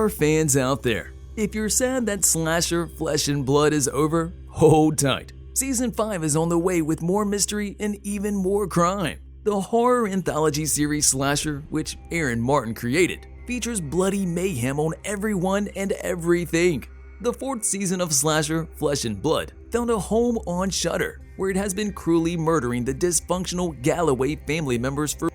horror fans out there, if you're sad that slasher Flesh and Blood is over, hold tight. Season 5 is on the way with more mystery and even more crime. The horror anthology series Slasher, which Aaron Martin created, features bloody mayhem on everyone and everything. The 4th season of Slasher Flesh and Blood found a home on Shudder, where it has been cruelly murdering the dysfunctional Galloway family members for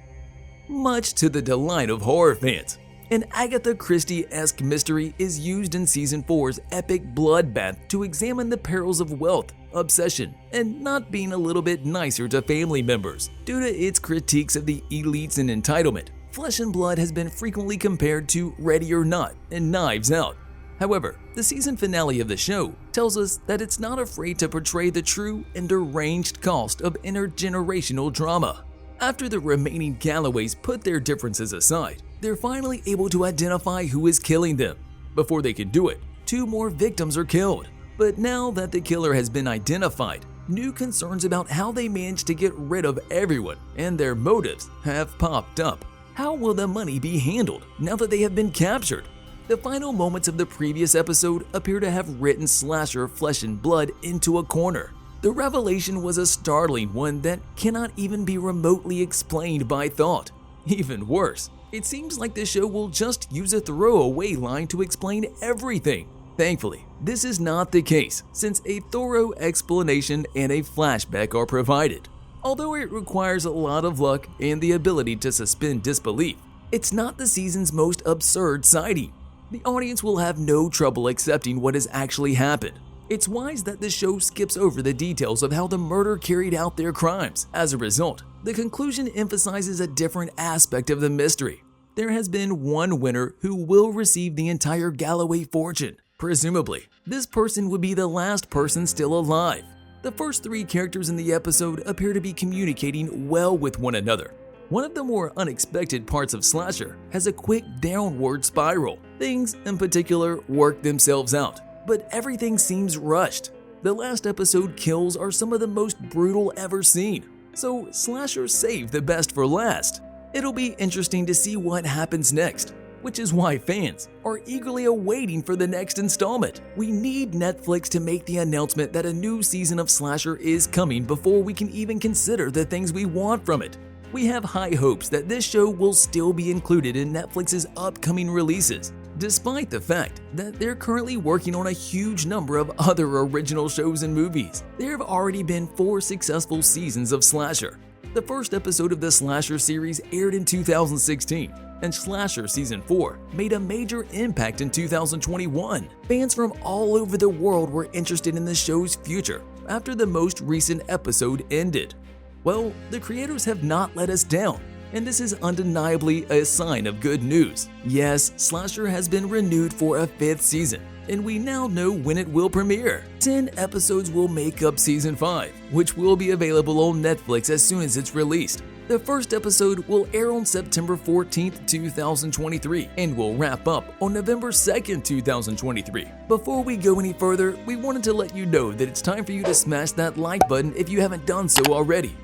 much to the delight of horror fans. An Agatha Christie-esque mystery is used in Season 4's epic bloodbath to examine the perils of wealth, obsession, and not being a little bit nicer to family members. Due to its critiques of the elites and entitlement, Flesh and Blood has been frequently compared to Ready or Not and Knives Out. However, the season finale of the show tells us that it's not afraid to portray the true and deranged cost of intergenerational drama. After the remaining Galloways put their differences aside, they're finally able to identify who is killing them. Before they can do it, 2 more victims are killed. But now that the killer has been identified, new concerns about how they managed to get rid of everyone and their motives have popped up. How will the money be handled now that they have been captured? The final moments of the previous episode appear to have written Slasher Flesh and Blood into a corner. The revelation was a startling one that cannot even be remotely explained by thought. Even worse, it seems like the show will just use a throwaway line to explain everything. Thankfully, this is not the case, since a thorough explanation and a flashback are provided. Although it requires a lot of luck and the ability to suspend disbelief, it's not the season's most absurd sighting. The audience will have no trouble accepting what has actually happened. It's wise that the show skips over the details of how the murder carried out their crimes. As a result, the conclusion emphasizes a different aspect of the mystery. There has been one winner who will receive the entire Galloway fortune. Presumably, this person would be the last person still alive. The first 3 characters in the episode appear to be communicating well with one another. One of the more unexpected parts of Slasher has a quick downward spiral. Things, in particular, work themselves out, but everything seems rushed. The last episode kills are some of the most brutal ever seen, so Slasher saved the best for last. It'll be interesting to see what happens next, which is why fans are eagerly awaiting for the next installment. We need Netflix to make the announcement that a new season of Slasher is coming before we can even consider the things we want from it. We have high hopes that this show will still be included in Netflix's upcoming releases, despite the fact that they're currently working on a huge number of other original shows and movies. There have already been 4 successful seasons of Slasher. The first episode of the Slasher series aired in 2016, and Slasher Season 4 made a major impact in 2021. Fans from all over the world were interested in the show's future after the most recent episode ended. Well, the creators have not let us down, and this is undeniably a sign of good news. Yes, Slasher has been renewed for a 5th season, and we now know when it will premiere. 10 episodes will make up Season 5, which will be available on Netflix as soon as it's released. The first episode will air on September 14th, 2023, and will wrap up on November 2nd, 2023. Before we go any further, we wanted to let you know that it's time for you to smash that like button if you haven't done so already.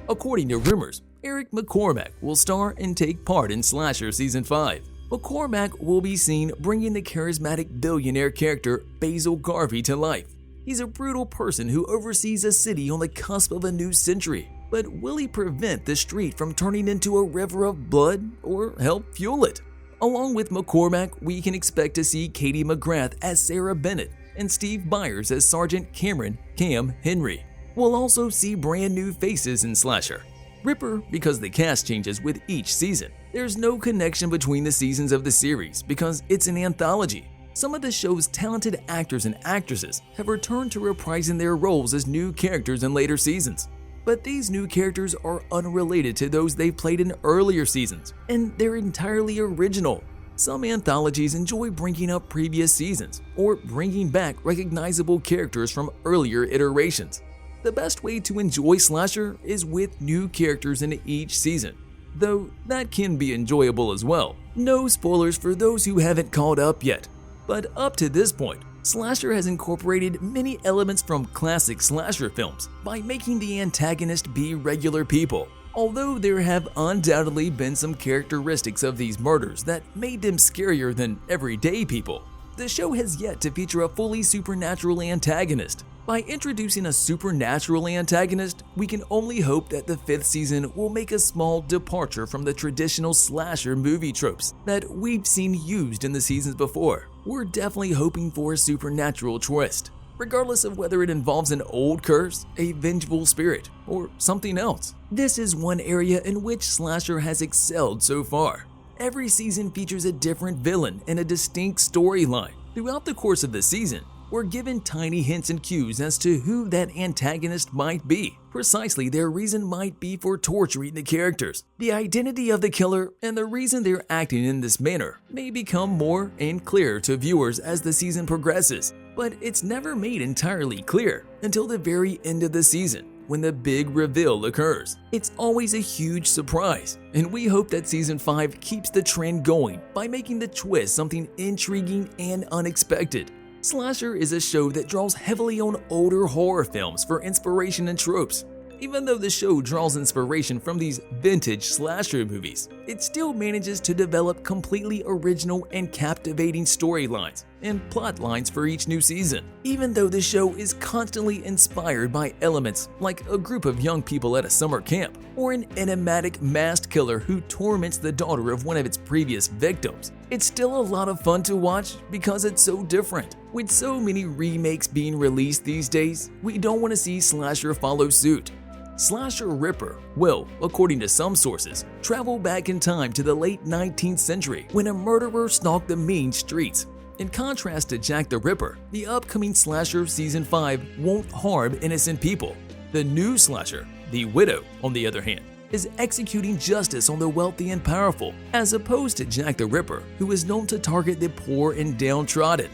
According to rumors, Eric McCormack will star and take part in Slasher Season 5. McCormack will be seen bringing the charismatic billionaire character Basil Garvey to life. He's a brutal person who oversees a city on the cusp of a new century. But will he prevent the street from turning into a river of blood or help fuel it? Along with McCormack, we can expect to see Katie McGrath as Sarah Bennett and Steve Byers as Sergeant Cameron Cam Henry. We'll also see brand new faces in Slasher. Ripper because the cast changes with each season. There's no connection between the seasons of the series because it's an anthology. Some of the show's talented actors and actresses have returned to reprising their roles as new characters in later seasons. But these new characters are unrelated to those they've played in earlier seasons, and they're entirely original. Some anthologies enjoy bringing up previous seasons or bringing back recognizable characters from earlier iterations. The best way to enjoy Slasher is with new characters in each season, though that can be enjoyable as well. No spoilers for those who haven't caught up yet, but up to this point, Slasher has incorporated many elements from classic slasher films by making the antagonist be regular people. Although there have undoubtedly been some characteristics of these murders that made them scarier than everyday people, the show has yet to feature a fully supernatural antagonist. By introducing a supernatural antagonist, we can only hope that the 5th season will make a small departure from the traditional slasher movie tropes that we've seen used in the seasons before. We're definitely hoping for a supernatural twist, regardless of whether it involves an old curse, a vengeful spirit, or something else. This is one area in which slasher has excelled so far. Every season features a different villain and a distinct storyline. Throughout the course of the season, we're given tiny hints and cues as to who that antagonist might be. Precisely, their reason might be for torturing the characters. The identity of the killer and the reason they're acting in this manner may become more and clearer to viewers as the season progresses, but it's never made entirely clear until the very end of the season, when the big reveal occurs. It's always a huge surprise, and we hope that Season 5 keeps the trend going by making the twist something intriguing and unexpected. Slasher is a show that draws heavily on older horror films for inspiration and tropes. Even though the show draws inspiration from these vintage slasher movies, it still manages to develop completely original and captivating storylines and plot lines for each new season. Even though the show is constantly inspired by elements like a group of young people at a summer camp, or an enigmatic masked killer who torments the daughter of one of its previous victims, it's still a lot of fun to watch because it's so different. With so many remakes being released these days, we don't want to see slasher follow suit. Slasher Ripper will, according to some sources, travel back in time to the late 19th century when a murderer stalked the mean streets. In contrast to Jack the Ripper, the upcoming slasher Season 5 won't harm innocent people. The new slasher, the Widow, on the other hand, is executing justice on the wealthy and powerful, as opposed to Jack the Ripper, who is known to target the poor and downtrodden.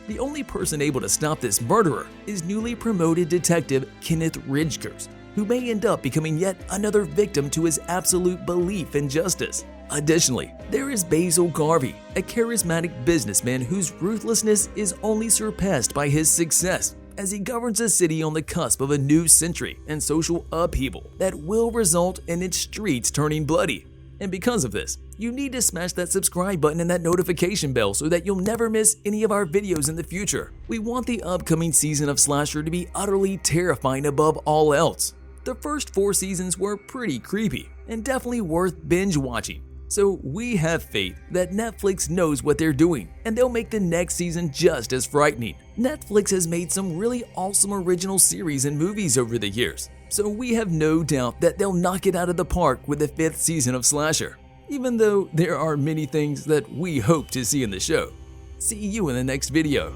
The only person able to stop this murderer is newly promoted detective Kenneth Rijkers, who may end up becoming yet another victim to his absolute belief in justice. Additionally, there is Basil Garvey, a charismatic businessman whose ruthlessness is only surpassed by his success, as he governs a city on the cusp of a new century and social upheaval that will result in its streets turning bloody. And because of this, you need to smash that subscribe button and that notification bell so that you'll never miss any of our videos in the future. We want the upcoming season of Slasher to be utterly terrifying above all else. The first 4 seasons were pretty creepy and definitely worth binge watching. So we have faith that Netflix knows what they're doing and they'll make the next season just as frightening. Netflix has made some really awesome original series and movies over the years, so we have no doubt that they'll knock it out of the park with the 5th season of Slasher, even though there are many things that we hope to see in the show. See you in the next video.